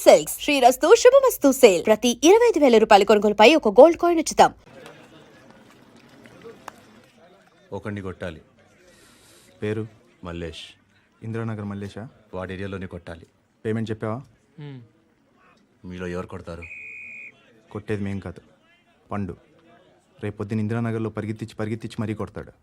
Silks శ్రీరస్తు శుభమస్తు sale ప్రతి 25,000 రూపాయల కొనుగోలుపై ఒక గోల్డ్ కాయిన్ ఉచితం. ఒకడిని కొట్టాలి. పేరు మల్లేష్. ఇందిరానగర్ మల్లేషా? వాడి ఏరియాలోనే కొట్టాలి. పేమెంట్ చెప్పావా? మీలో ఎవరు కొడతారు? కొట్టేది మేం కాదు, పండు. రేపు పొద్దున్న ఇందిరానగర్లో పరిగెత్తించి మరీ కొడతాడు.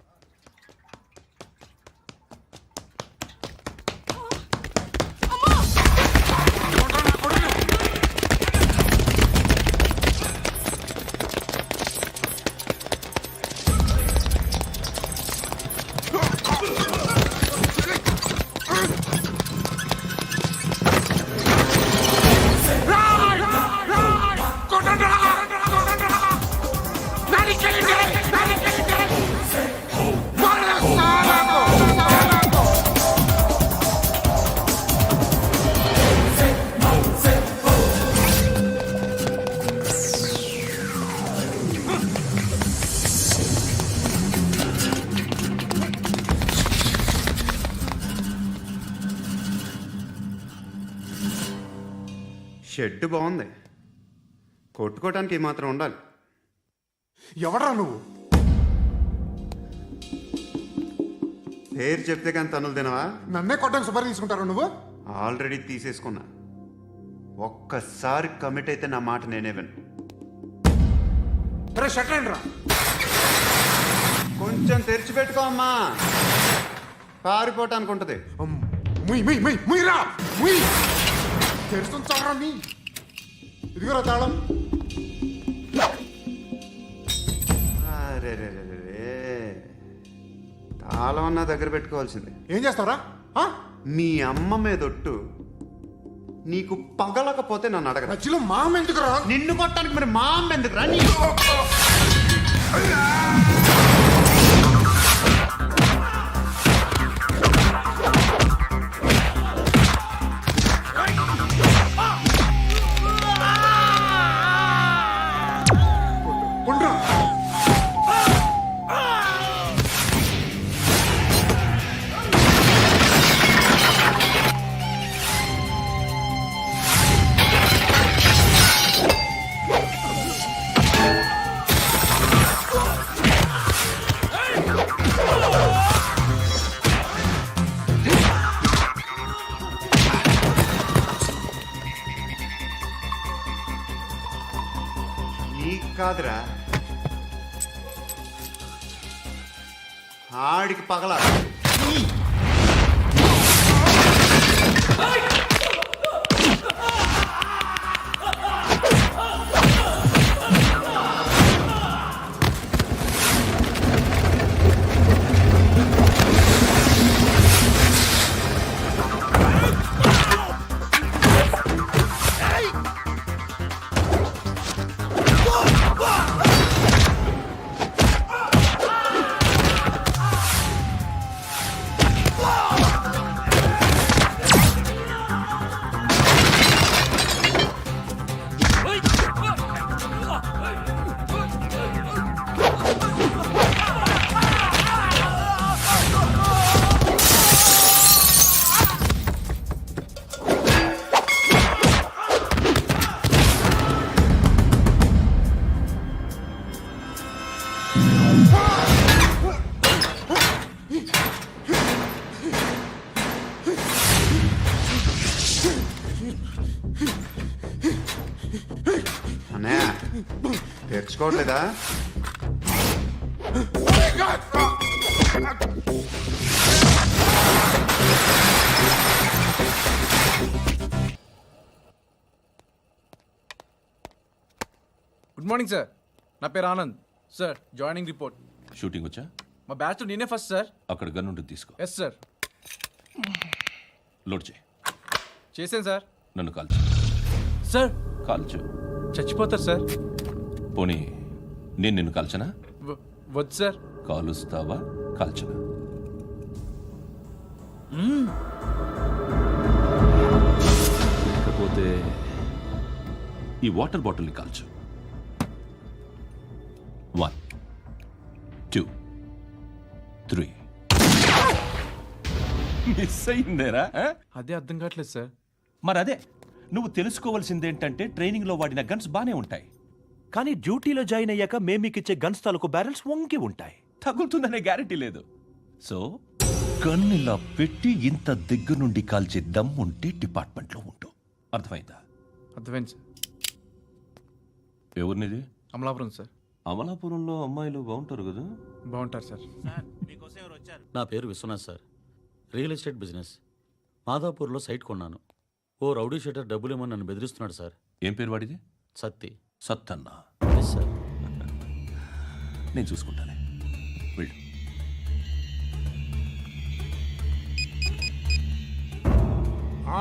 షెడ్ బాగుంది, కొట్టుకోవటానికి మాత్రం ఉండాలి. ఎవడరా నువ్వు? పేరు చెప్తే కానీ తనులు తినవా? నన్నే కొట్టడానికి సుపారీ తీసుకుంటారా నువ్వు? ఆల్రెడీ తీసేసుకున్నా. ఒక్కసారి కమిట్ అయితే నా మాట నేనే విను. రే షట్ రా. కొంచెం తెరిచిపెట్టుకో అమ్మా, పారిపోవటానికి ఉంటుంది. ముయ్యరా ముయ్. తెరుస్తుంచావరా నీ. ఇదిగోరా తాళం. అరే తాళం అన్నా దగ్గర పెట్టుకోవాల్సింది. ఏం చేస్తావరా? మీ అమ్మ మీదొట్టు, నీకు పగలకపోతే నన్ను అడగరా. మధ్యలో మామ ఎందుకురా? నిన్ను కొట్టడానికి మరి మా అమ్మ ఎందుకురా? నీకు కాదురా, ఆడికి పగల. అన్నయ్య తెచ్చుకోవట్లేదా? గుడ్ మార్నింగ్ సార్, నా పేరు Anand sir. Joining report. Shooting వచ్చా? మా బ్యాచ్లో నేనే ఫస్ట్ సార్. అక్కడ గన్ ఉంటుంది, తీసుకో. Yes sir. లోడ్ చేయి. చేశాను సార్. నన్ను కాల్చు. సార్ కాల్చు. చచ్చిపోతారు సార్. పోనీ నేను నిన్ను కాల్చనా? వద్దు సార్. కాలుస్తావా కాల్చనా? లేకపోతే ఈ వాటర్ బాటిల్ని కాల్చు. 1 2 3. మిస్ అయిందేరా? అదే అర్థం కావట్లేదు సార్. మరి అదే నువ్వు తెలుసుకోవాల్సిందేంటంటే ట్రైనింగ్లో వాడిన గన్స్ బానే ఉంటాయి కానీ డ్యూటీలో జాయిన్ అయ్యాక మేము మీకు ఇచ్చే గన్స్ తాలూకు బ్యారెల్స్ వంగి ఉంటాయి తగులుతుందనే గ్యారెంటీ లేదు సో గన్ ఇలా పెట్టి ఇంత దగ్గర నుండి కాల్చే దమ్ ఉంటే డిపార్ట్మెంట్లో ఉంటూ అర్థమైందా? అర్థమైంది సార్. ఎవరినిది? అమలాపురం సార్. అమలాపురంలో అమ్మాయిలు బాగుంటారు కదా? బాగుంటారు సార్. నా పేరు Vishwanath sir. Real estate business. మాదాపూర్లో సైట్ కొన్నాను. ఓ రౌడీ షీటర్ డబ్బులు ఏమని నన్ను బెదిరిస్తున్నాడు సార్. ఏం పేరు వాడిది? సత్తి. సత్తన్న. Yes sir. నేను చూసుకుంటానే వెళ్ళు.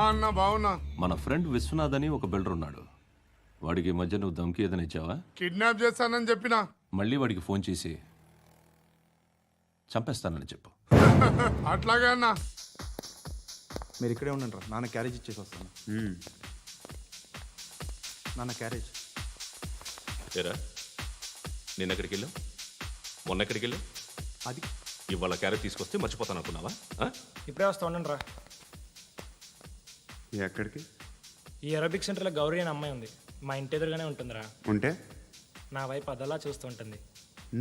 అన్న బావున్నా. మన ఫ్రెండ్ విశ్వనాథ్ అని ఒక బిల్డర్ ఉన్నాడు. వాడికి ఈ మధ్య నువ్వు ధమ్కి ఏదైనా ఇచ్చావా? కిడ్నాప్ చేస్తానని చెప్పినా. మళ్ళీ వాడికి ఫోన్ చేసి చంపేస్తానని చెప్పు. అట్లాగే అన్న. మీరు ఇక్కడే ఉండండి రా, నాన్న క్యారేజ్ ఇచ్చేసి వస్తాను. నాన్న క్యారేజ్. ఏరా నిన్న ఎక్కడికి వెళ్ళావు? మొన్న ఎక్కడికి వెళ్ళావు? అది ఇవాళ క్యారెట్ తీసుకొస్తే మర్చిపోతాను అనుకున్నావా? ఆ? ఇప్పుడే వస్తా ఉండండి రా. ఎక్కడికి? ఈ అరబిక్ సెంటర్లో గౌరీ అనే అమ్మాయి ఉంది. మా ఇంటి ఎదురుగానే ఉంటుందిరా. ఉంటే నా వైపు అదలా చూస్తూ ఉంటుంది.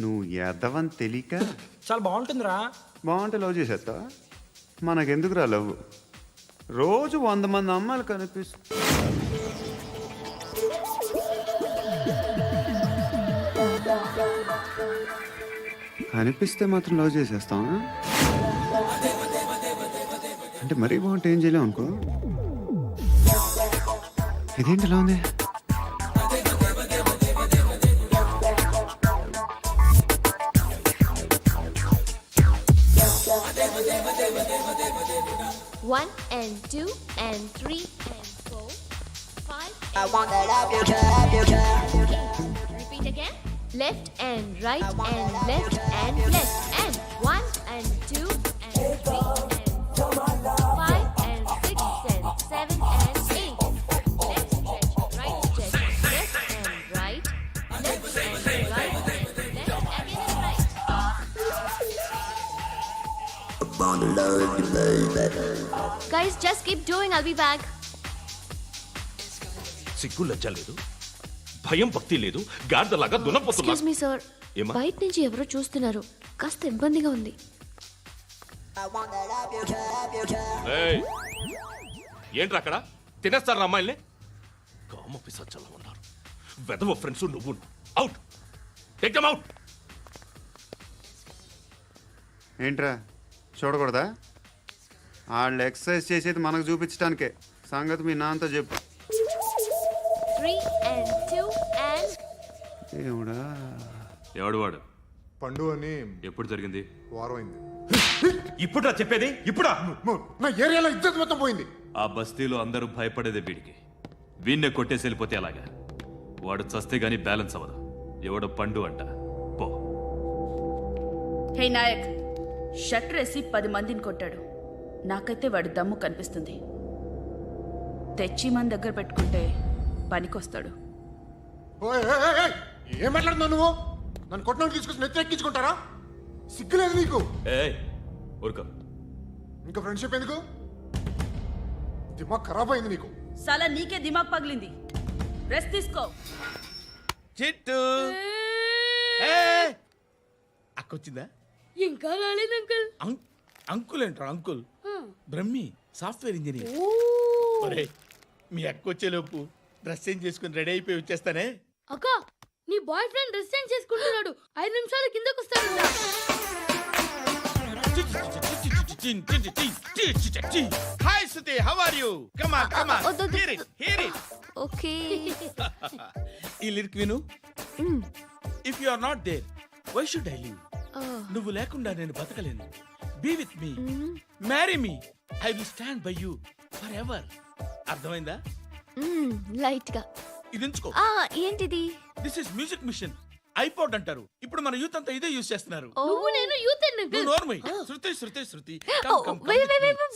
నువ్వు ఎదవని తెలియక చాలా బాగుంటుందిరా. బాగుంటే లవ్ చేసేస్తావా? మనకెందుకురా లవ్? రోజు 100 మంది అమ్మాయిలు కనిపిస్తే మాత్రం లవ్ చేసేస్తాం. అంటే మరీ బాగుంటే ఏం చేయలేం అనుకో. ఇదేంటి ఇలా ఉంది? One and two and three and four, five. I want that up. Repeat again. Left and right and left and left and one and two and three and four, five and six and seven and eight. Left stretch, right stretch, left and right, left and right, left again and right. Guys, just keep doing. I'll be back. సిగ్గు లజ్జ లేదు, భయం భక్తి లేదు, గాడిదలాగా దున్నపోతున్నా. Excuse me, sir. ఏమ్మా? బయట నుంచి ఎవరో చూస్తున్నారు. కాస్త ఇబ్బందిగా ఉంది. ఏయ్, ఏంట్రా అక్కడ తినేస్తారా అమ్మాయిల్ని? కామ పిసచ్చలా ఉన్నారు. వెదవ ఫ్రెండ్స్ నువ్వు. Out, take them out. ఏంట్రా చూడకూడదా? వాళ్ళు ఎక్సర్సైజ్ చేసేది మనకు చూపించడానికే. సంగతి మీ నాన్నతో చెప్పు. 3 and 2 and దేవుడా. ఎవడు వాడు? పండు అని ఎప్పుడు జరిగింది? వారం అయింది. ఇప్పుడా చెప్పేది? ఇప్పుడా? నా ఏరియాలో ఇద్దరు మొత్తం పోయింది. ఆ బస్తీలో అందరూ భయపడేదే వీడికి. వీణ్ణే కొట్టేసి వెళ్ళిపోతే అలాగా. వాడు చస్తే గానీ బ్యాలెన్స్ అవ్వదు. ఎవడో పండు అంట. పో. హే నాయక్, షట్టర్ వేసి 10 మందిని కొట్టాడు. నాకైతే వాడి దమ్ము కనిపిస్తుంది. తెచ్చి మన దగ్గర పెట్టుకుంటే పనికొస్తాడు. ఓయ్, ఏయ్, ఏయ్, ఏయ్, ఏం మాట్లాడుతున్నావు నువ్వు? నన్ను కొట్టడానికి తీసుకొచ్చి నెత్తి ఎక్కించుకుంటారా? సిగ్గులేదు నీకు? ఏయ్ ఊరుకో. ఇంకా ఫ్రెండ్షిప్ ఎందుకు? దిమాగ్ ఖరాబ్ అయింది నీకు. సలా నీకే దిమాగ్ పగిలింది. రెస్ట్ తీసుకో. చిట్టు అక్కొచ్చిందా? ఇంకా రాలేదు అంకుల్. అంకుల్ ఏంట్రా అంకుల్? Brahmi software engineer. ఒరే, మీ అక్కొచ్చేలోపు డ్రెస్ చేంజ్ చేసుకుని రెడీ అయిపోయి వచ్చేస్తానే. అక్క, నీ బాయ్ ఫ్రెండ్ డ్రెస్ చేంజ్ చేసుకుంటున్నాడు. 5 నిమిషాలు కిందకు వస్తాడు. Hi Suti, how are you? Come on come on, hear it hear it. Okay. ఈ లిరిక్ విను. If you are not there why should I live? నువ్వు లేకుండా నేను బతకలేను. Be with me, marry me, I will stand by you forever. అర్థమైందా? Light గా. ఇది ఉంచుకో. ఏంటిది? This is music machine. IPod అంటారు. ఇప్పుడు మన యూత్ అంతా ఇదే యూస్ చేస్తున్నారు. నువ్వు నేను యూత్ నువ్వు నోర్మై. శృతి శృతి శృతి.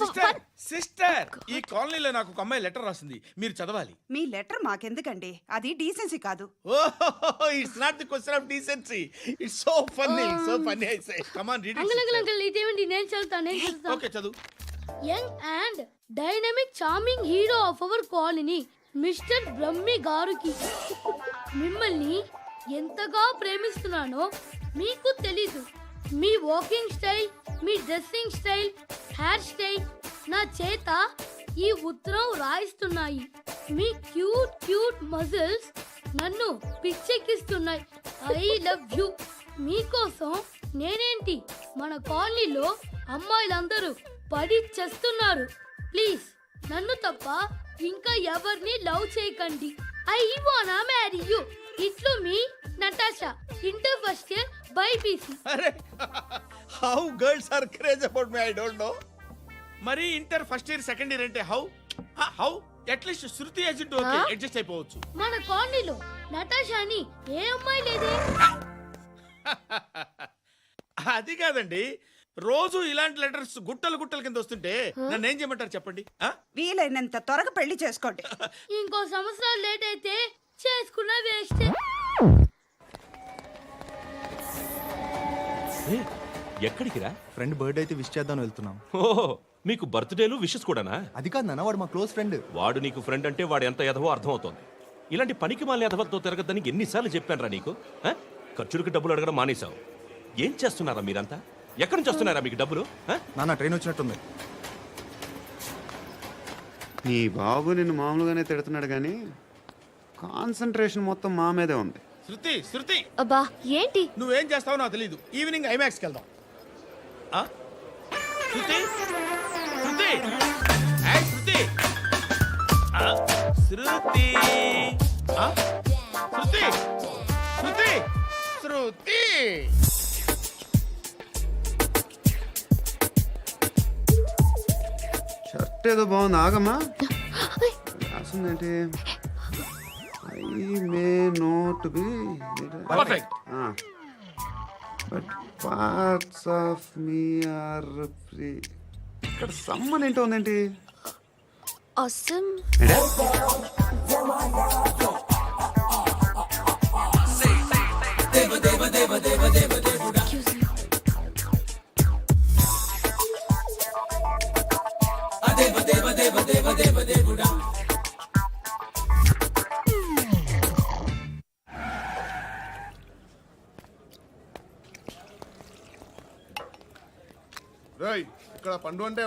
సిస్టర్, సిస్టర్, ఈ కాలనీలో నాకు ఒక అమ్మాయి లెటర్ రాసింది, మీరు చదవాలి. మీ లెటర్ మాకెందుకండి? అది డీసెన్సీ కాదు. Oh, it's not the question of decency. It's so funny, so funny. I say come on read it. Uncle ఇదేంటి? నేను చదువుతాను. ఓకే చదువు. Young and dynamic charming hero of our colony mister Brahmi గారికి మిమ్మల్ని ఎంతగా ప్రేమిస్తున్నానో మీకు తెలీదు. మీ వాకింగ్ స్టైల్, మీ డ్రెస్సింగ్ స్టైల్, హెయిర్ స్టైల్ నా చేత ఈ ఉత్తరం రాయిస్తున్నాయి. మీ క్యూట్ క్యూట్ మజిల్స్ నన్ను పిచ్చెక్కిస్తున్నాయి. I love you. మీకోసం నేనేంటి, మన కాలనీలో అమ్మాయిలందరూ పడి చేస్తున్నారు. ప్లీజ్ నన్ను తప్ప ఇంకా ఎవరిని లవ్ చేయకండి. ఐ వానా మ్యారీ యూ. ఇట్లు మీ Natasha, inter first year BiPC. అరే how girls are craze about me I don't know. మరి inter first year second year అంటే how at least Shruti agent okay adjust అయిపోవచ్చు. మన కాలనీలో నటాషా అని ఏ అమ్మాయి లేదే. అది కాదండి, రోజు ఇలాంటి లెటర్స్ గుట్టలు గుట్టల కింద వస్తుంటే నన్ను ఏం చేయమంటారు చెప్పండి? వీలైనంత త్వరగా పెళ్లి చేసుకోండి. ఇంకో సంవత్సరాలు లేట్ అయితే చేసుకున్న వేస్ట్. ఎక్కడికి రా? ఫ్రెండ్ బర్త్డే అయితే విష్ చేద్దాం వెళ్తున్నాం. ఓహో, మీకు బర్త్డేలు విషెస్ కూడానా? అది కాదు నాన్న, వాడు మా క్లోజ్ ఫ్రెండ్. వాడు నీకు ఫ్రెండ్ అంటే వాడు ఎంత ఎదవో అర్థమవుతోంది. ఇలాంటి పనికి మాలిన ఎదవలతో తిరగద్దని ఎన్నిసార్లు చెప్పానురా నీకు? ఆ? ఖర్చులకు డబ్బులు అడగడం మానేశావు. ఏం చేస్తున్నారా మీరంతా? ఎక్కడి నుంచి వస్తున్నారా మీకు డబ్బులు? ఆ? నాన్న ట్రైన్ వచ్చినట్టుంది. నీ బాబు నిన్ను మామూలుగానే తిడుతున్నాడు కానీ కాన్సన్ట్రేషన్ మొత్తం మా మీదే ఉంది. శృతి అబ్బా ఏంటి? నువ్వేం చేస్తావో నాకు తెలీదు. ఈవినింగ్ ఐమాక్స్కి వెళ్దాం. ఆ? శృతి శృతి ఏయ్ శృతి ఆ? శృతి ఆ? శృతి శృతి శృతి షర్ట్ ఏదో బాగుంది, ఆగమ్మా. రాసిందేంటి? I may not be perfect. But parts of me are free. ఇక్కడ సమ్మన్ ఏంటో ఉందేంటి? awesome. ఇక్కడ పండు అంటే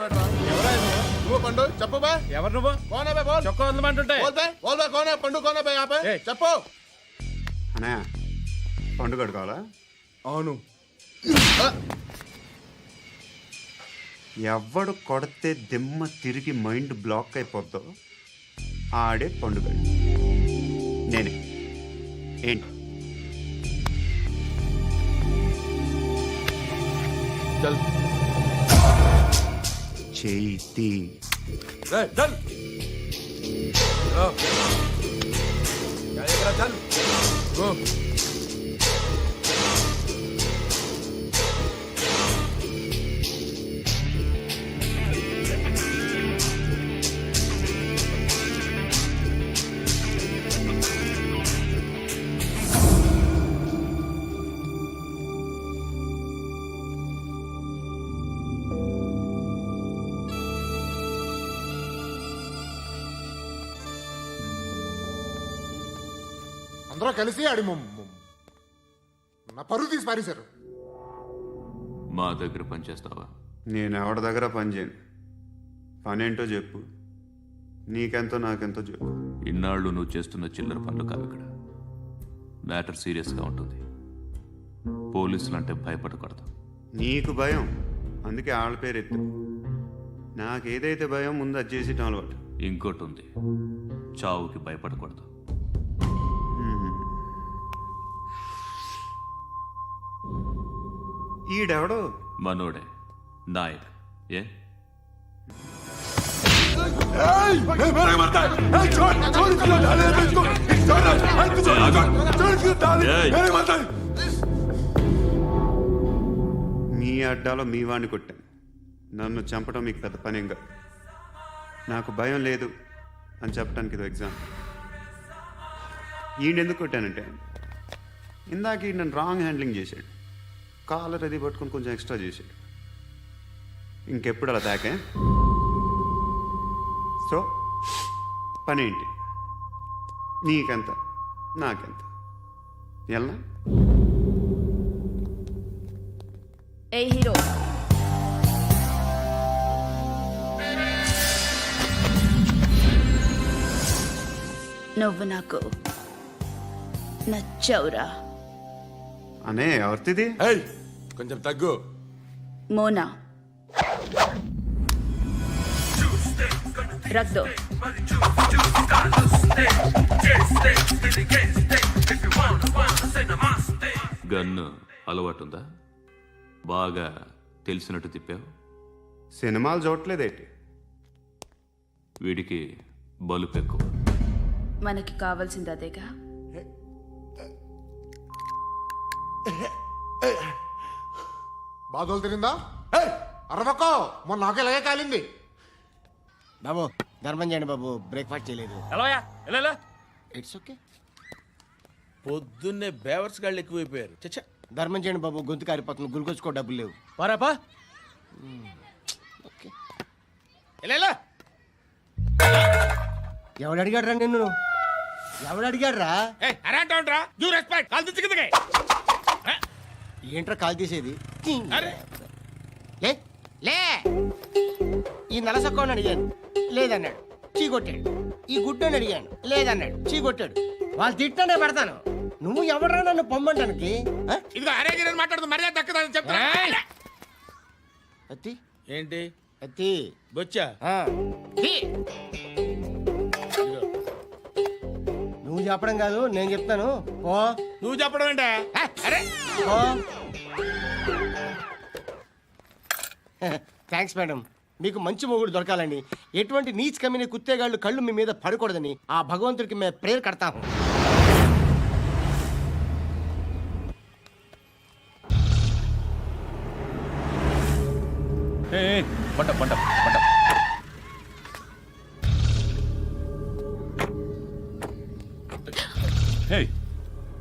నువ్వు పండు చెప్పు బా. ఎవరు నువ్వు? కోనా బే బోల్. చొక్కా వదలమంటుంటే బోల్ బే బోల్ బే కోనా పండు కోనా బే ఆపే చెప్పు. అనే పండుగ కావాలా? అవును. ఎవడు కొడితే దిమ్మ తిరిగి మైండ్ బ్లాక్ అయిపోద్దో ఆడే పండుగ. నేనే. ఏంటి? చల్ చేతి చల్ చల్ గో. అందరూ కలిసి ఆడి నా పరువు తీసి పారేశారు. మా దగ్గర పనిచేస్తావా? నేను ఎవరి దగ్గర పని చేయను. పనేంటో చెప్పు. నీకెంతో నాకెంతో చెప్పు. ఇన్నాళ్ళు నువ్వు చేస్తున్న చిల్లర పనులు కావు ఇక్కడ. మ్యాటర్ సీరియస్గా ఉంటుంది. పోలీసులు అంటే భయపడకూడదు. నీకు భయం, అందుకే ఆళ్ళ పేరు ఎత్తు. నాకేదైతే భయం ముందు అది చేసేటం అలవాటు. ఇంకోటి ఉంది, చావుకి భయపడకూడదు. ఈడెవడో మనోడే నాయక్. ఏ మీ అడ్డాలో మీ వాడిని కొట్టాను. నన్ను చంపడం మీకు పెద్ద పనేం కాదు. నాకు భయం లేదు అని చెప్పడానికి ఇది ఎగ్జామ్. ఈయనెందుకు కొట్టానంటే ఇందాక ఈ నన్ను రాంగ్ హ్యాండ్లింగ్ చేశాడు. కాలర్ అది పట్టుకొని కొంచెం ఎక్స్ట్రా చేశాడు. ఇంకెప్పుడు అలా తాకే. సో పని ఏంటి? నీకెంత నాకెంత ఎలా ఏ హీరో నువ్వు నాకు నచ్చవురా. అనే ఎవరిది ఏయ్ కొంచెం తగ్గు. మోనా రక్ దో. గన్ను అలవాటుందా? బాగా తెలిసినట్టు తిప్పావు. సినిమాలు చూడట్లేదేంటి? వీడికి బలుపు ఎక్కువ. మనకి కావాల్సింది అదేగా. బాధలు తిరిందా? అరవకో, మొన్న నాకు ఇలాగే కాలింది. బాబు ధర్మం చేయండి బాబు, బ్రేక్ఫాస్ట్ చేయలేదు. ఎలా ఇట్స్ ఓకే. పొద్దున్నే బేవర్స్ గాళ్ళు ఎక్కువైపోయారు. చచ్చా ధర్మం చేయండి బాబు, గొంతు కారిపోతుంది, గురికొచ్చుకో డబ్బులు లేవు. పారాపా ఓకే. ఎలా ఎవడు అడిగాడు రా నిన్ను? ఎవడు అడిగాడు రా? అరేంటరా యూ రెస్పెక్ట్ కాల్ తెచ్చి కిందకి. ఏంట్రా కాల్ తీసేది? అరే లే లే. ఈ నలసక్కని అడిగాను, లేదన్నాడు, చీ కొట్టాడు. ఈ గుడ్డని అడిగాను, లేదన్నాడు, చీ కొట్టాడు. వాళ్ళు తిట్టానే పెడతాను. నువ్వు ఎవడరా నన్ను పొమ్మంటానికి? ఇదిగో అరే గిరని మాట్లాడుతూ మర్యాద దక్కదని చెప్తా. అత్తి ఏంటి అత్తి బొచ్చా? తీ. నువ్వు చెప్పడం కాదు, నేను చెప్తాను. ఓ నువ్వు చెప్పడం ఏంటే? అరే ఓ థ్యాంక్స్ మేడం. మీకు మంచి మొగుడు దొరకాలని, ఎటువంటి నీచ్ కమ్మిన కుత్తేగాళ్ళు కళ్ళు మీ మీద పడకూడదని ఆ భగవంతుడికి మేము ప్రేయర్ కడతాము. పంట పంట పంట. హే,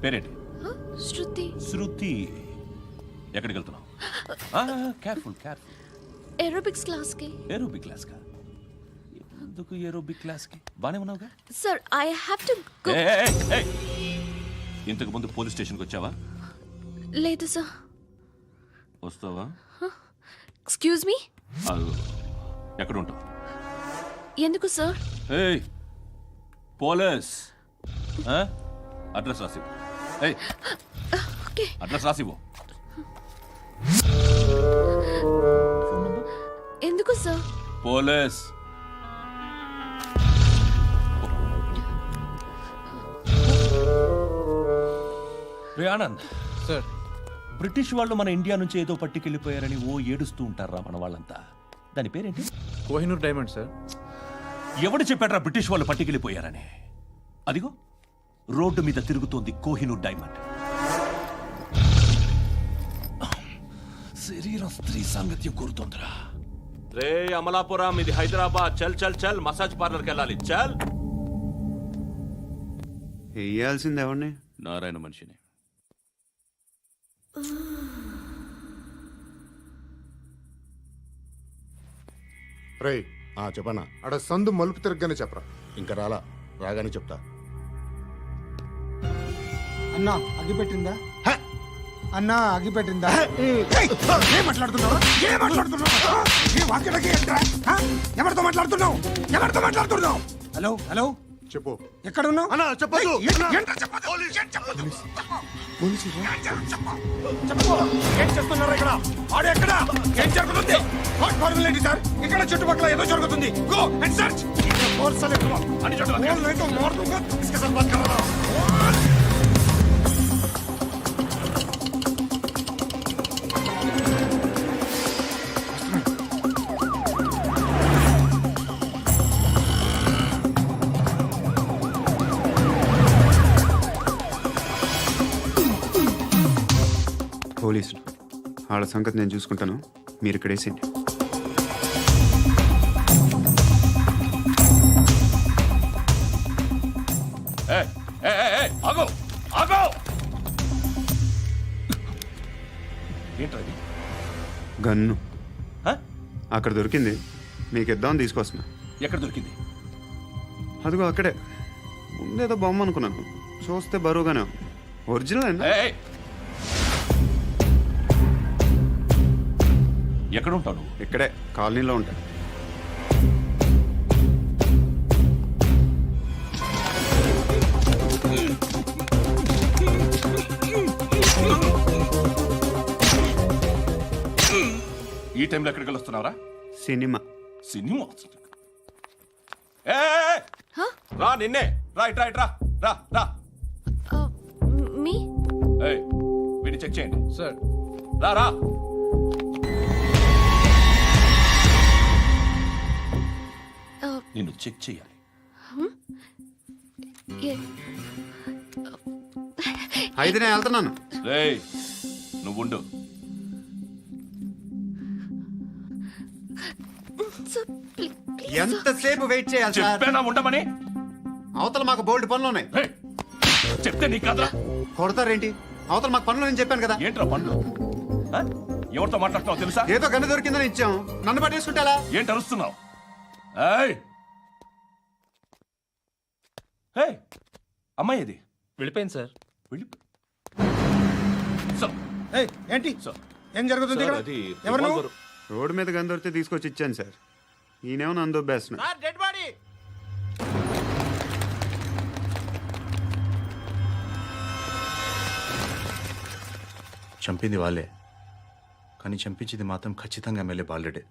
పేరేంటి? శృతి. శృతి. ఎక్కడికి వెళ్తున్నావు? Careful careful. ఏరోబిక్స్ క్లాస్ కి. ఏరోబిక్ క్లాస్ కా? ఎందుకు ఏరోబిక్ క్లాస్ కి? బానే ఉన్నావుగా? Sir I have to go. ఇంతకు ముందు పోలీస్ స్టేషన్కి వచ్చావా? లేదు సార్. వస్తావా? Excuse me. ఎక్కడ ఉంటావు? ఎందుకు సార్? ఏయ్ పోలీస్, అడ్రస్ రాసివ్వు. ఏయ్ ఓకే. అడ్రస్ రాసివ్వు. ఎందుకు సార్? పోలీస్. రే ఆనంద్ సార్. బ్రిటిష్ వాళ్ళు మన ఇండియా నుంచి ఏదో పట్టుకెళ్ళిపోయారని ఓ ఏడుస్తూ ఉంటారా మన వాళ్ళంతా. దాని పేరేంటి? Kohinoor diamond sir. ఎవడు చెప్పాడ్రా బ్రిటిష్ వాళ్ళు పట్టుకెళ్ళిపోయారని? అదిగో రోడ్డు మీద తిరుగుతోంది కోహినూర్ డైమండ్. శరీరం స్త్రీ సాంగత్యం కోరుతోందిరా. రే అమలాపురం, ఇది హైదరాబాద్. చల్ చల్ చల్, మసాజ్ పార్లర్కి వెళ్ళాలి. చల్. వేయాల్సింది ఎవరిని? నారాయణ మనిషిని. రేయ్ చెప్పనా? అడ సందు మలుపు తిరగగానే చెప్పరా. ఇంకా రాగానే చెప్తా. అన్నా అగ్గిపెట్టిందా? అన్నా అగ్గిపెట్టిందా? ఏం మాట్లాడుతున్నావు? ఎవరితో మాట్లాడుతున్నావు? హలో హలో, చెప్పు. ఎక్కడ ఉన్నావు? అన్నా చెప్పదు. ఏం చేస్తున్నారు ఇక్కడ? ఆడు ఎక్కడ? ఏం జరుగుతుంది? ఏంటి సార్? ఇక్కడ చుట్టుపక్కల ఏదో జరుగుతుంది. Go and search. పోలీసులు వాళ్ళ సంగతి నేను చూసుకుంటాను, మీరు ఇక్కడ వేసేయండి. ఆగో ఆగో. ఏంటది? గన్ను అక్కడ దొరికింది, మీకు ఇద్దామని తీసుకొస్తున్నా. ఎక్కడ దొరికింది? అదిగో అక్కడే ముందేదో బొమ్మ అనుకున్నాను, చూస్తే బరువుగానే ఉంది. ఒరిజినల్ అండి. ఏయ్! ఎక్కడ ఉంటావు నువ్వు? ఇక్కడే కాలనీలో ఉంటాయి. ఈ టైంలో ఎక్కడికి వస్తున్నావురా? సినిమా. సినిమా ఏయ్! రా నిన్నే రా ఇట్రా ఇట్రా రా రా మీ ఏయ్ వీడిని చెక్ చేయండి సార్. రా రా నిన్ను చెక్ చేయాలి. అయితే నేను వెళ్తున్నాను. రేయ్ నువ్వు ఉండు. ఎంతసేపు వెయిట్ చేయాలి సార్? చెప్పేనా ఉండమని? అవతల మాకు బోల్డ్ పనులు ఉన్నాయి. రేయ్, చెప్తే నీకు కదరా? కొడతారేంటి? అవతల మాకు పనులు నేను చెప్పాను కదా. ఏంట్రా పండ్లు? ఆ? ఎవరితో మాట్లాడుతున్నావు తెలుసా? ఏదో గన్ను దొరికిందని ఇచ్చాం, నన్ను పట్టేసుకుంటా. ఏంటి అరుస్తున్నావు? ఏయ్! ఏయ్! అమ్మాయి ఇది వెళ్ళిపోయింది సార్. వెళ్ళి ఏంటి సార్ ఏం జరుగుతుంది ఇక్కడ? ఎవరు నువ్వు? రోడ్డు మీద గన్ను దొరికితే తీసుకొచ్చి ఇచ్చాను సార్. ఈయనేమో నన్ను దొబ్బేస్తున్నా. Dead body. చంపింది వాళ్ళే, కానీ చంపించింది మాత్రం ఖచ్చితంగా ఎమ్మెల్యే బాలుడే.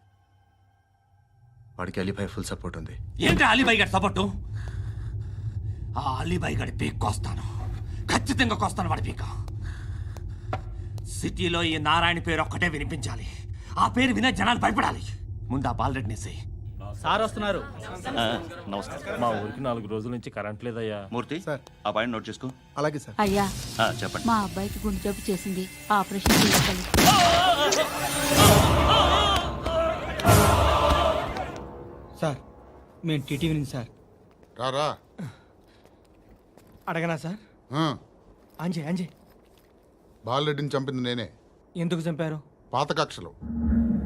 వాడికి అలీభాయ్ ఫుల్ సపోర్ట్ ఉంది. ఏంటి అలీబాయి గారి సపోర్టు? ఆ అలీబాయి గారి పీక్ కోస్తాను, ఖచ్చితంగా కోస్తాను వాడి పీక. సిటీలో ఈ నారాయణ పేరు ఒక్కటే వినిపించాలి. ఆ పేరు వినే జనాలు భయపడాలి. ముందు ఆ బాలరెడ్డిని వేసేయ్. సార్ వస్తున్నారు. నమస్కారం. మా ఊరికి 4 రోజుల నుంచి కరెంట్ లేదయ్యా. మూర్తి ఆ పాయింట్ నోట్ చేసుకో. అలాగే సార్. అయ్యా, చెప్పండి. మా అబ్బాయికి గుండె జబ్బు చేసింది, ఆపరేషన్ చేయాలి. సార్ మేము టీటీవీ నుంచి సార్. రారా. అడగనా సార్? అంజయ్ బాలరెడ్డిని చంపింది నేనే. ఎందుకు చంపారు? పాత కక్షలు,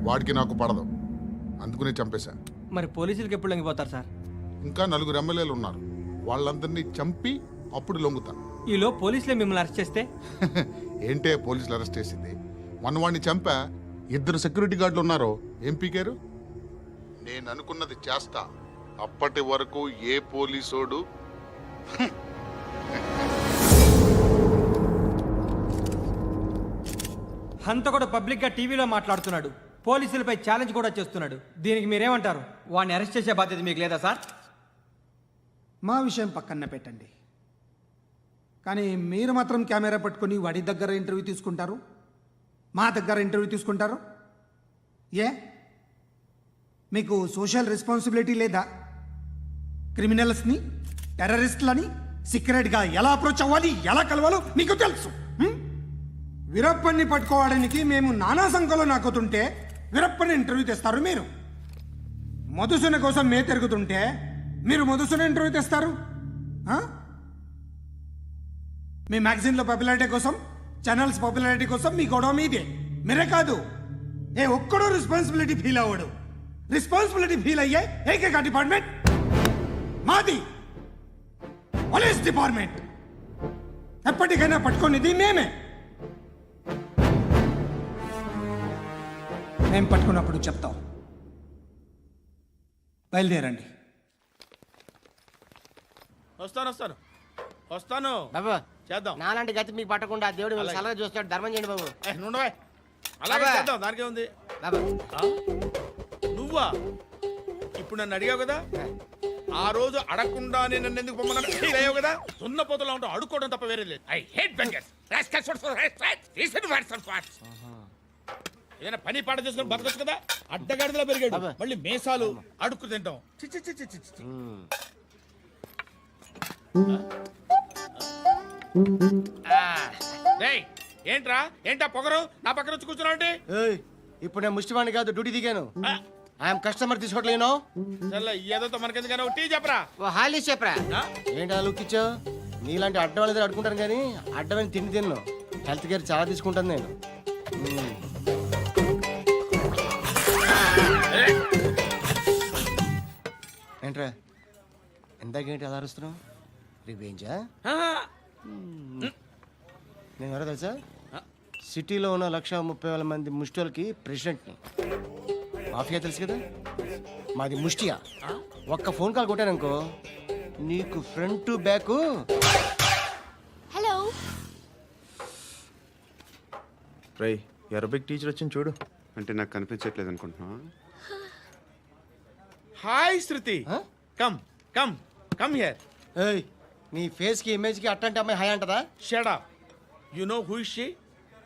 వాడికి నాకు పడదు, అందుకునే చంపేశా. మరి పోలీసులకు ఎప్పుడు లొంగిపోతారు సార్? ఇంకా 4 ఎమ్మెల్యేలు ఉన్నారు, వాళ్ళందరినీ చంపి అప్పుడు లొంగుతాను. ఈలో పోలీసులే మిమ్మల్ని అరెస్ట్ చేస్తే? ఏంటే పోలీసులు అరెస్ట్ చేసింది? మొన్న వాడిని చంపా, 2 సెక్యూరిటీ గార్డులు ఉన్నారు, ఏం పీకారు? నేను అనుకున్నది చేస్తా, అప్పటి వరకు ఏ పోలీసోడు హంతకుడు పబ్లిక్ గా టీవీలో మాట్లాడుతున్నాడు, పోలీసులపై ఛాలెంజ్ కూడా చేస్తున్నాడు. దీనికి మీరేమంటారు? వాడిని అరెస్ట్ చేసే బాధ్యత మీకు లేదా సార్? మా విషయం పక్కన పెట్టండి, కానీ మీరు మాత్రం కెమెరా పట్టుకొని వాడి దగ్గర ఇంటర్వ్యూ తీసుకుంటారు, మా దగ్గర ఇంటర్వ్యూ తీసుకుంటారు. ఏ మీకు సోషల్ రెస్పాన్సిబిలిటీ లేదా? క్రిమినల్స్ని, టెర్రరిస్టులని సీక్రెట్గా ఎలా అప్రోచ్ అవ్వాలి, ఎలా కలవాలో మీకు తెలుసు. వీరప్పన్ని పట్టుకోవడానికి మేము నానా సంఖ్యలో నాకుతుంటే వీరప్పని ఇంటర్వ్యూ తెస్తారు మీరు. మధుసూన కోసం మే తిరుగుతుంటే మీరు మధుసూన ఇంటర్వ్యూ తెస్తారు. మీ మ్యాగజైన్లో పాపులారిటీ కోసం, ఛానల్స్ పాపులారిటీ కోసం మీ గొడవ మీదే. మీరే కాదు, ఏ ఒక్కడో రెస్పాన్సిబిలిటీ ఫీల్ అవ్వడు. రెస్పాన్సిబిలిటీ ఫీల్ అయ్యే ఏకైక డిపార్ట్మెంట్ మాది, పోలీస్ డిపార్ట్మెంట్. ఎప్పటికైనా పట్టుకునేది మేమే. మేము పట్టుకున్నప్పుడు చెప్తాం. బయలుదేరండి. వస్తాను బాబు చేద్దాం. నాలాంటి గతి మీకు పట్టకుండా దేవుడు మిమ్మల్ని సలహా చూస్తాడు. ధర్మం చేయండి బాబు. అలాగే బాబా. చేద్దాం, దానికే ఉంది. బాబు నువ్వా ఇప్పుడు నన్ను అడిగావు కదా, ఆ రోజు అడగకుండానే నన్ను ఎందుకు పొమ్మన్నాను ఫీల్ అయ్యావు కదా. సున్న పోతలో ఉంటావు, అడుక్కోవడం తప్ప వేరే లేదు. I hate bangers. ఏదైనా పని పాట చేసుకుని బతకొచ్చు కదా. అడ్డగాడిదలా పెరిగాడు, బాబా. మళ్ళీ మేసాలు అడుక్కు తింటాం. చి చి చి చి చి చి. రేయ్, ఏంటా పొగరు నా పక్కన వచ్చి కూర్చున్నావు అంటే? ఏయ్, ఇప్పుడు నేను ముష్టివాణి కాదు, డ్యూటీ దిగాను. ఐఎమ్ కస్టమర్ తీసుకోవట్లేను. ఏదో మనకెందుకైనా టీ చెప్పరా. ఓ హాలీస్ చెప్పరా. ఆ? ఏంటి అలా లుక్ ఇచ్చావు? నీలాంటి అడ్డం వాళ్ళ దగ్గర అడుకుంటాను కానీ అడ్డమైన తిండి తిన్ను. హెల్త్ కేర్ చాలా తీసుకుంటాను నేను. ఏంట్రా ఇందాకేంటి అలా అరుస్తున్నావు? రివేంజా? నేను ఎవరో తెలుసా? సిటీలో ఉన్న 130,000 మంది ముష్టిలకి ప్రెసిడెంట్ని. మాఫియా తెలుసు కదా, మాది ముష్టియా. ఒక్క ఫోన్ కాల్ కొట్టాననుకో నీకు ఫ్రంట్ టు బ్యాక్. హలో. రై అరబిక్ టీచర్ వచ్చింది చూడు. అంటే నాకు కనిపించట్లేదు అనుకుంటున్నా. Hi Shruti. Come come come here. ఏయ్, నీ ఫేస్ కి ఇమేజ్ కి అట్లాంటి అమ్మాయి హాయ్ అంటదా? Shut up. You know who is she?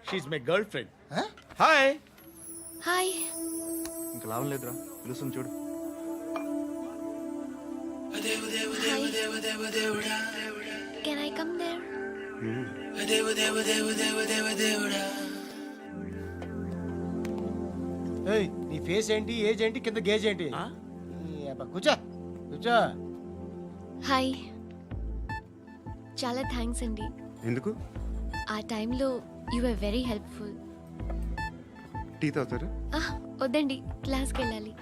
She is my girlfriend. Hi. Hi. ఇంకా లాభం లేదురా, పిలుస్తుంది చూడు. Can I come there? ఏయ్, నీ ఫేస్ ఏంటి, ఏజ్ ఏంటి, కింద గేజ్ ఏంటి? ఈ అబ్బా, కూర్చో కూర్చో. హాయ్. చాలా థ్యాంక్స్ అండి. ఎందుకు? ఆ టైంలో you are very helpful. Tea తాగుతారు? వద్దండి, క్లాస్కి వెళ్ళాలి.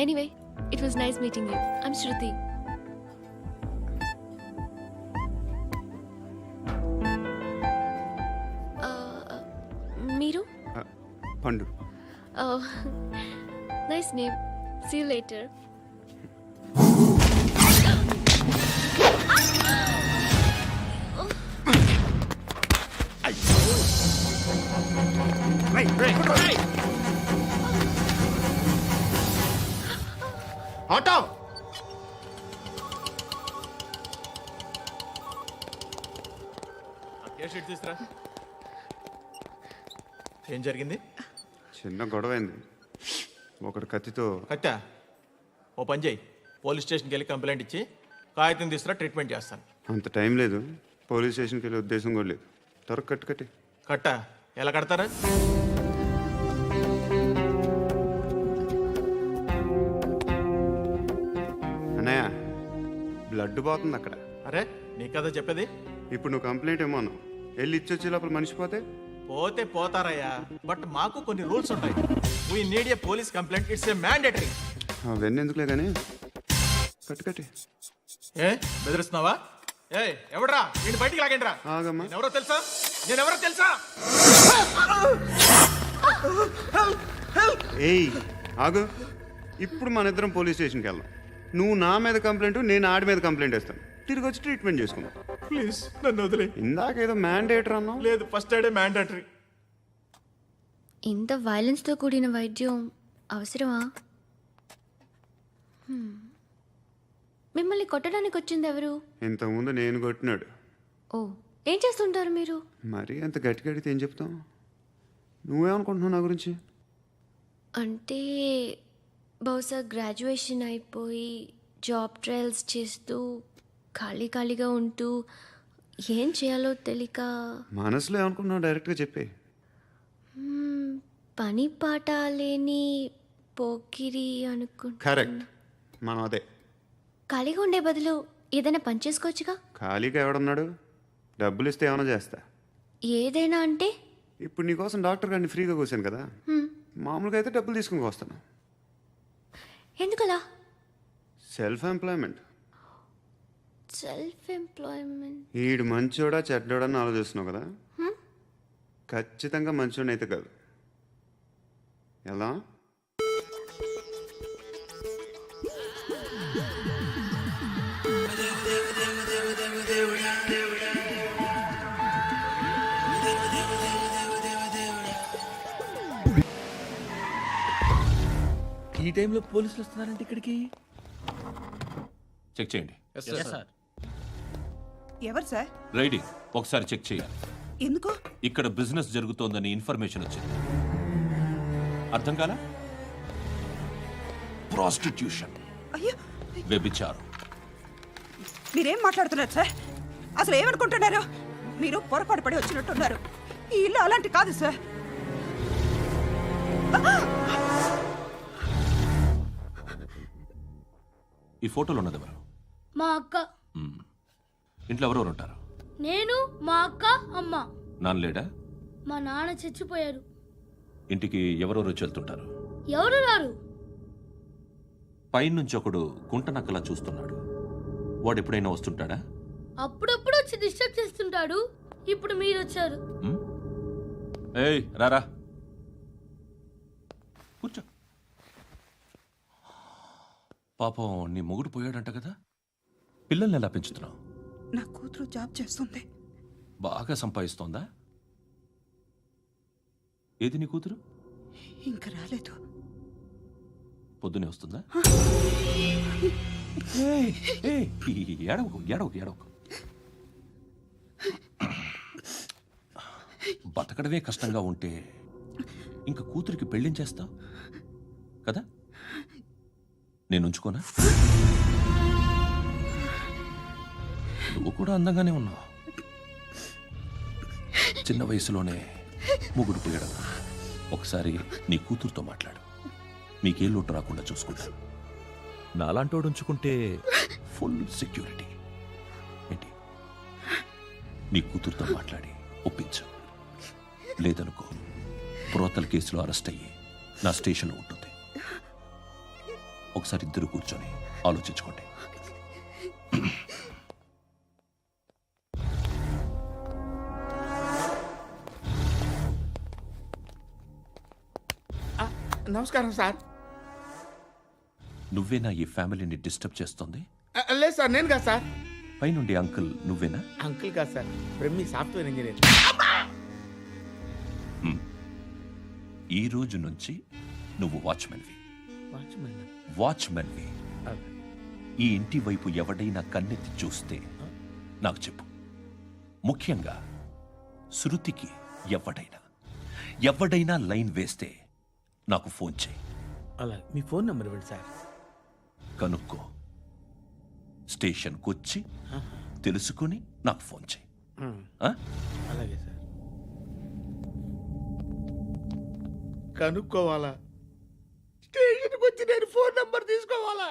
Anyway, it was nice meeting you. I'm Shruti. మీరు? Pandu. Nice name. See you later. Auto. తీసురా. ఏం జరిగింది? చిన్న గొడవ అయింది. ఒకడు కత్తితో. కట్టా. ఓ పని చేయి, పోలీస్ స్టేషన్కి వెళ్ళి కంప్లైంట్ ఇచ్చి కాగితం తీసుకురా, ట్రీట్మెంట్ చేస్తాను. అంత టైం లేదు, పోలీస్ స్టేషన్కి వెళ్ళే ఉద్దేశం కూడా లేదు. త్వరగా కట్టు కట్టి. కట్టా. ఎలా కడతారా? అన్నయ్య, బ్లడ్ పోతుంది అక్కడ. అరే, నీ కదా చెప్పేది. ఇప్పుడు నువ్వు కంప్లైంట్ ఏమో అన్నావు. వెళ్ళి ఇచ్చొచ్చే లోపల మనిషి పోతే పోతే పోతారయ్యా, బట్ మాకు కొన్ని రూల్స్ ఉంటాయి. We need a police complaint. It's a mandatory. అవన్నీ ఎందుకులే కానీ కట్టు కట్టి. ఏ బెదిరిస్తున్నావా? ఏ ఎవడ్రా నేను బయటికి లాగండి రా. ఆగమ్మా. ఎవరో తెలుసా? నేనెవరో తెలుసా? ఏయ్ ఆగు. ఇప్పుడు మన ఇద్దరం పోలీస్ స్టేషన్కి వెళ్దాం. నువ్వు నా మీద కంప్లైంట్, నేను ఆడి మీద కంప్లైంట్ వేస్తాను. తిరిగి వచ్చి ట్రీట్మెంట్ చేసుకుందాం. ప్లీజ్ నన్ను వదిలే. ఇందాకేదో మ్యాండేటర్ అన్నావు. లేదు, ఫస్ట్ ఎయిడే మ్యాండేటరీ. ఇంత వైలెన్స్తో కూడిన వైద్యం అవసరమా? మిమ్మల్ని కొట్టడానికి వచ్చింది ఎవరు? ఇంతకుముందు నేను కొట్టినాడు. ఓ, ఏం చేస్తుంటారు మీరు? మరీ అంత గట్టి గడితే ఏం చెప్తాం? నువ్వేమనుకుంటున్నావు నా గురించి? అంటే బహుశా గ్రాడ్యుయేషన్ అయిపోయి జాబ్ ట్రయల్స్ చేస్తూ ఖాళీగా ఉంటూ ఏం చేయాలో తెలియక. మనసులో ఏమనుకుంటున్నావు డైరెక్ట్గా చెప్పే. పని పాట లేని పోకిరి అనుకుంటా. కరెక్ట్, మనం అదే. ఖాళీగా ఉండే బదులు ఏదైనా పని చేసుకోవచ్చుగా. ఖాళీగా ఎవడన్నాడు? డబ్బులు ఇస్తే ఏమైనా చేస్తా. ఏదైనా అంటే? ఇప్పుడు నీకోసం డాక్టర్ గారిని ఫ్రీగా కూర్చాను కదా, మామూలుగా అయితే డబ్బులు తీసుకుని వస్తాను. ఎందుకలా? Self employment. Self employment. ఈడు మంచోడా చెడ్డోడా అని ఆలోచిస్తున్నావు కదా. ఖచ్చితంగా మంచోడని అయితే కాదు. ఎలా? ఈ టైంలో పోలీసులు వస్తున్నారంటే ఇక్కడికి. చెక్ చేయండి. ఎవరు సార్? రైడీ, ఒకసారి చెక్ చేయాలి. ఎందుకు? ఇక్కడ బిజినెస్ జరుగుతోందని ఇన్ఫర్మేషన్ వచ్చింది. అర్థం కాలా? ప్రాస్టిట్యూషన్, అయ్యో, వ్యభిచారం. మీరేం మాట్లాడుతున్నారు సార్? అసలు ఏమనుకుంటున్నారు? మీరు పొరపాటు పడి వచ్చినట్టున్నారు. ఈ ఇల్లు అలాంటి కాదు సార్. ఈ ఫోటోలో ఉన్నది ఎవరు? మా అక్క. ఇంట్లో ఎవరెవరు ఉంటారు? నేను, మా అక్క, అమ్మ. నాన్న లేడా? మా నాన్న చచ్చిపోయారు. ఇంటికి ఎవరెవరు వచ్చి వెళ్తుంటారు? ఎవరు రారు. పైనుంచి ఒకడు గుంట నక్కలా చూస్తున్నాడు. వాడు ఎప్పుడైనా వస్తుంటాడా? అప్పుడప్పుడు వచ్చి డిస్టర్బ్ చేస్తుంటాడు. ఇప్పుడు మీరు వచ్చారు. ఏయ్ రారా కూర్చో. పాపం నీ మొగుడు పోయాడంట కదా, పిల్లల్ని ఎలా పెంచుతున్నావు? నా కూతురు జాబ్ చేస్తుంది. బాగా సంపాదిస్తోందా? ఏది నీ కూతురు? ఇంకా రాలేదు. పొద్దునే వస్తుందా? ఏయ్, ఏయ్, ఏడవకు ఏడవకు ఏడవకు. బతకడమే కష్టంగా ఉంటే ఇంకా కూతురికి పెళ్ళించేస్తావు కదా? నేను ఉంచుకోనా? నువ్వు కూడా అందంగానే ఉన్నావు. చిన్న వయసులోనే ముగ్గురు పోయడం. ఒకసారి నీ కూతురుతో మాట్లాడు, నీకే లోటు రాకుండా చూసుకుంటాను. నాలాంటోడు ఉంచుకుంటే ఫుల్ సెక్యూరిటీ. ఏంటి, నీ కూతురుతో మాట్లాడి ఒప్పించు. లేదనుకో, బ్రోతల్ కేసులో అరెస్ట్ అయ్యి నా స్టేషన్లో ఉంటుంది. ఒకసారి ఇద్దరు కూర్చొని ఆలోచించుకోండి. నమస్కారం సార్. నువ్వేనా ఈ ఫ్యామిలీని డిస్టర్బ్ చేస్తుంది? లేదు సార్, నేను కాదు సార్. పైనుండి అంకుల్ నువ్వేనా? అంకుల్ కాదు సార్, బ్రహ్మి సాఫ్ట్వేర్ ఇంజనీర్. ఈ రోజు నుంచి నువ్వు వాచ్మెన్వి. వాచ్మెన్? వాచ్మెన్వి. ఈ ఇంటి వైపు ఎవడైనా కన్నెత్తి చూస్తే నాకు చెప్పు. ముఖ్యంగా శృతికి ఎవడైనా లైన్ వేస్తే నాకు ఫోన్ చేయి. అలా మీ ఫోన్ నెంబర్ ఇవ్వండి సార్. కనుక్కో, స్టేషన్కి వచ్చి తెలుసుకుని నాకు ఫోన్ చేయి. ఆ? అలాగే సార్. కనుక్కోవాలా? స్టేషన్కి వచ్చి నేను ఫోన్ నెంబర్ తీసుకోవాలా?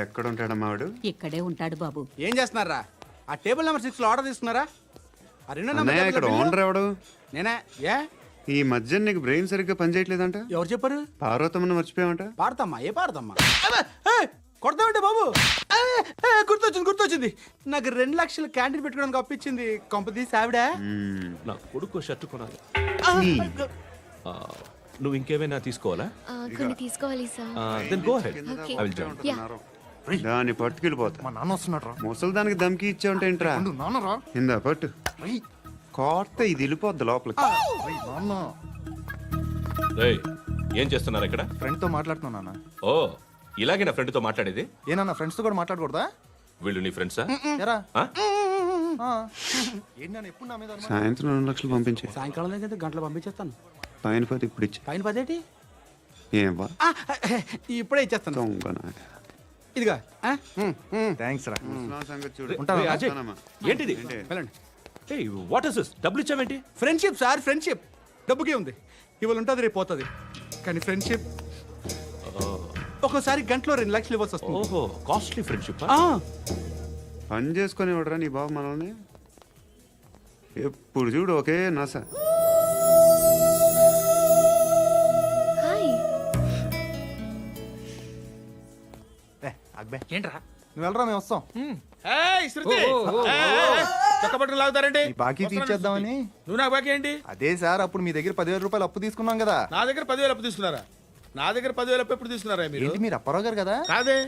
ఎక్కడ ఉంటాడమ్మా వాడు? ఇక్కడే ఉంటాడు బాబు. ఏం చేస్తున్నారా? ఆ టేబుల్ నెంబర్ 6 లో ఆర్డర్ తీసుకున్నారా? ఆ రెండో అన్నయ్య, ఇక్కడ ఓనర్ ఎవడు? నేనే. ఏ ఈ మధ్య నీకు బ్రెయిన్ సరిగ్గా పనిచేయట్లేదంట. ఎవరు చెప్పారు? పార్వతమ్మను మర్చిపోయామంట. పాడతామ్మా? ఏ పాడతామ్మా? కొడతామంటే బాబు. గుర్తొచ్చింది. నాకు 2 లక్షలు క్యాంటీన్ పెట్టుకోవడానికి అప్పించింది కొంపతీసి ఆవిడ. నా కొడుకు షర్టు కొనాలి. నువ్వు ఇంకేమైనా తీసుకోవాలా? కొన్ని తీసుకోవాలి sir. Then go head. Okay. I will join. దాన్ని పట్టుకెళ్ళిపోతా. మా నాన్న వస్తున్నాడు. ముసలి దానికి దమ్కి ఇచ్చావంటే ఏంట్రా? నాన్నరా ఇందా పట్టు. కోర్త ఇది వెళ్ళిపోద్ది లోపలికి. నాన్న రేయ్, ఏం చేస్తున్నారు ఇక్కడ? ఫ్రెండ్తో మాట్లాడుతున్నా నాన్న. ఓ, ఇలాగే నా ఫ్రెండ్తో మాట్లాడేది? ఏనా ఫ్రెండ్స్తో కూడా మాట్లాడకూడదా? వీళ్ళు నీ ఫ్రెండ్సా? ఎరా ఆ? ఏంటి నాన్న ఎప్పుడు నా మీద అనుమానం? సాయంత్రం 2 లక్షలు పంపించే. సాయంకాలం దగ్గర గంటలు పంపించేస్తాను. పైన 10 ఇప్పుడు ఇచ్చే. పైన 10 ఏం వా ఇప్పుడే ఇచ్చేస్తాను. దొంగనా. ఇదిగా థ్యాంక్స్ రా. ముసలాం సంగతి చూడు. ఉంటాను. రేయ్, అజయ్, వస్తానమ్మా. ఏంటిది? వెళ్ళండి. ఏయ్, వాట్ ఇస్ దిస్? డబ్బులు ఇచ్చావేంటి? Friendship sir, friendship. డబ్బుకే ఉంది, ఇవాళ ఉంటుంది రేపు పోతుంది. కానీ ఫ్రెండ్షిప్ ఒక్కోసారి గంటలో 2 లక్షలు ఇవ్వాల్సి వస్తుంది. ఓహో, కాస్ట్లీ ఫ్రెండ్షిప్. పని చేసుకొని ఇవ్వడరా నీ బాబు మనల్ని. ఎప్పుడు చూడు ఒకే నస. హాయ్. అక్బే ఏంట్రా? నువ్వు వెళ్ళరా, మేము వస్తాం. ఏయ్ శృతి, చక్కబట్టలు లాగుతారండి. ఈ బాకీ తీర్చేద్దామని. నువ్వు నాకు బాకీ ఏంటి? అదే సార్, అప్పుడు మీ దగ్గర 10,000 రూపాయలు అప్పు తీసుకున్నాం కదా. నా దగ్గర 10,000 అప్పు తీసుకున్నారా? నా దగ్గర 10,000 అప్పు ఎప్పుడు తీసుకున్నారా మీరు? ఏంటి, మీరు అప్పారావు గారు కదా? కాదే.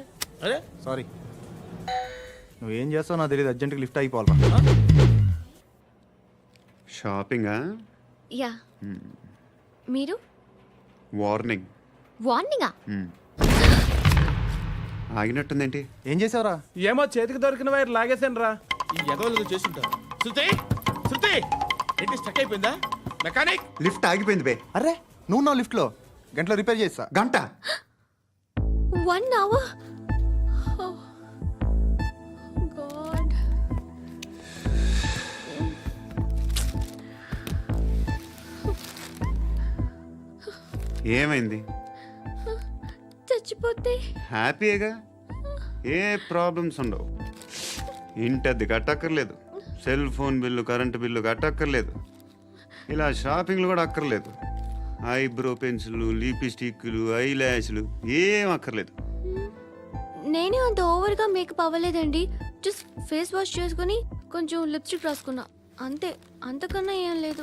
అరే సారీ. నువ్వేం చేస్తావు నాకు తెలియదు, అర్జెంట్గా లిఫ్ట్ అయిపోవాలరా. షాపింగా? యా. మీరు? వార్నింగ్. వార్నింగా? ఆగినట్టుందేంటి? ఏం చేసావురా? ఏమో, చేతికి దొరికిన వైర్ లాగేసాను రా. ఈ ఎగవలు చేస్తుంటారు. శృతి, శృతి, ఏంటి స్టక్ అయిపోయిందా? మెకానిక్. లిఫ్ట్ ఆగిపోయింది బే. అరే, నువ్వు నా లిఫ్ట్లో గంటలో రిపేర్ చేస్తా. గంట? 1 hour? Oh. God. ఏమైంది? చచ్చిపోతే? హ్యాపీగా, ఏ ప్రాబ్లమ్స్ ఉండవు. ఇంటద్ది కట్టక్కర్లేదు, cell phone bill, current bill కట్టక్కర్లేదు, ఇలా షాపింగ్లు కూడా అక్కర్లేదు. ఐబ్రో పెన్సిల్, లిప్స్టిక్లు, ఐ ల్యాష్లు ఏం అక్కర్లేదు. నేనే అంత ఓవర్గా మేకప్ అవ్వలేదండి. జస్ట్ ఫేస్ వాష్ చేసుకుని కొంచెం లిప్స్టిక్ రాసుకున్నా అంతే, అంతకన్నా ఏం లేదు.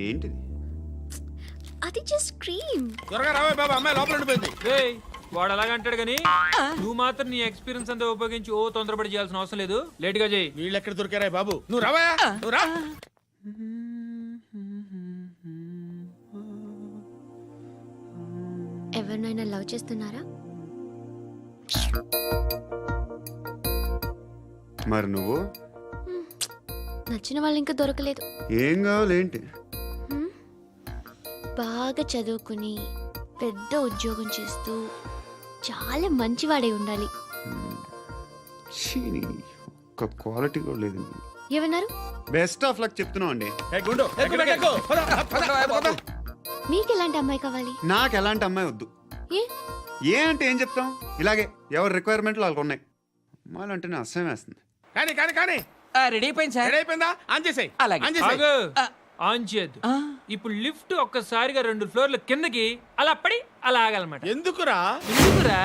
ఏంటిది? అది జస్ట్ క్రీమ్. త్వరగా రావే బాబా, అమ్మాయి లోపల ఉండిపోయింది. వాడు అలాగంటాడు కానీ నువ్వు మాత్రం నీ ఎక్స్పీరియన్స్ అంతా ఉపయోగించి తొందరపడి చేయాల్సిన అవసరం లేదు. లేట్ గా చేయి. వీళ్ళు ఎక్కడ దొరికారా బాబు? నువ్వు రావా, నువ్వు రా. ఎవరినైనా లవ్ చేస్తున్నారా? మరి నువ్వు? నచ్చిన వాళ్ళు ఇంకా దొరకలేదు. ఏం కావాలి ఏంటి? బాగా చదువుకుని పెద్ద ఉద్యోగం చేస్తూ చాలా మంచివాడై ఉండాలి. ఒక్క క్వాలిటీ కూడా లేదు. ఏమన్నారు? బెస్ట్ ఆఫ్ లక్ చెప్తున్నావు అండి. మీకు ఎలాంటి అమ్మాయి కావాలి? నాకు ఎలాంటి అమ్మాయి వద్దు. ఏ అంటే ఏం చెప్తాం, ఇలాగే ఎవరి రిక్వైర్మెంట్లు వాళ్ళకు ఉన్నాయి. అమ్మాయిలు అంటేనే అసహ్యం వేస్తుంది. కానీ కానీ కానీ రెడీ అయిపోయింది సార్. రెడీ అయిపోయిందా? ఆన్ చేసేయ్. ఆన్ చేయద్దు. ఇప్పుడు లిఫ్ట్ ఒక్కసారిగా 2 ఫ్లోర్ల కిందకి అలా పడి అలా ఆగాలన్నమాట. ఎందుకురా? ఎందుకురా?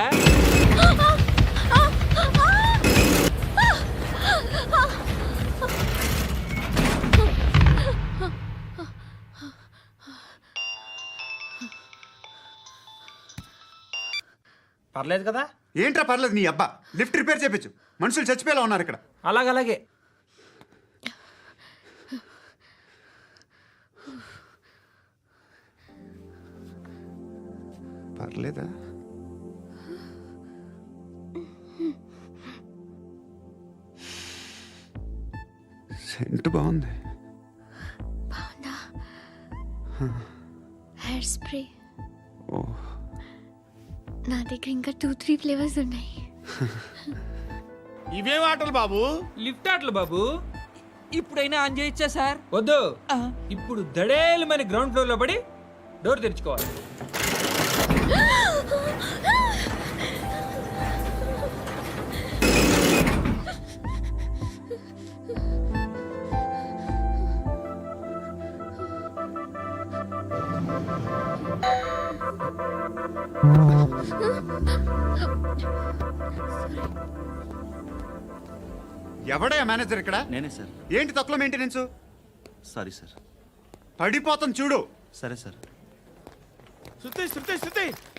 పర్లేదు కదా? ఏంట్రా పర్లేదు నీ అబ్బా. లిఫ్ట్ రిపేర్ చేయించు. మనుషులు చచ్చిపోయేలా ఉన్నారు ఇక్కడ. అలాగే పర్లేదా? సెంట్ బాగుంది. బాగుందా? Hair spray. ఓ, నా దగ్గర ఇంకా 2-3 ఫ్లేవర్స్ ఉన్నాయి. ఇవేం ఆటలు బాబు? లిఫ్ట్ ఆటలు బాబు. ఇప్పుడైనా ఆన్ చేయొచ్చా సార్? వద్దు. ఇప్పుడు దడేలమని గ్రౌండ్ ఫ్లోర్ లో పడి డోర్ తెరుచుకోవాలి. ఎవడయ్యా మేనేజర్ ఇక్కడ? నేనే సార్. ఏంటి తక్కువ మెయింటెనెన్స్? Sorry sir. పడిపోతాం చూడు. సరే సార్. శృతి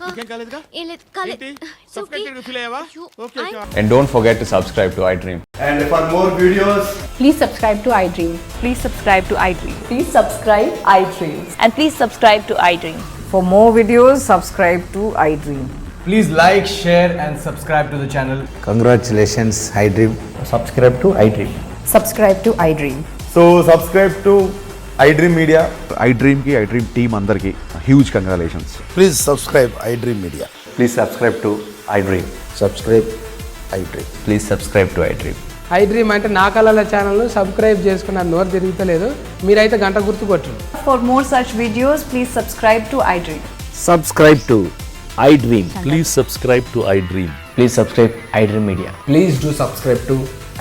ఇంకేం కాలేదుగా? ఏం లేదు, కాలేదు. ఏంటి? Suffocated గా feel అయ్యావా? Okay. And don't forget to subscribe to iDream. And for more videos, Please subscribe to iDream. Please subscribe to iDream. Please subscribe iDream. And please subscribe to iDream. For more videos, subscribe to iDream. Please like, share and subscribe to the channel. congratulations, iDream. Subscribe to iDream. Subscribe to iDream. So subscribe to iDream Media. iDream ki iDream team andarki huge congratulations. Please subscribe iDream media. Please subscribe to iDream. Subscribe iDream. Please subscribe to iDream. iDream అంటే నా కళల channel subscribe చేసుకున్న నోరు తిరుగుతలేదు. మీరైతే గంట గుర్తు కొట్టండి. For more such videos, please subscribe to iDream. Subscribe to iDream. Please subscribe to iDream. Please subscribe iDream Media. Please do subscribe to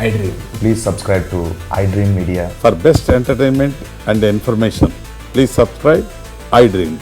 iDream. Please subscribe to iDream Media. For best entertainment and information please subscribe iDream.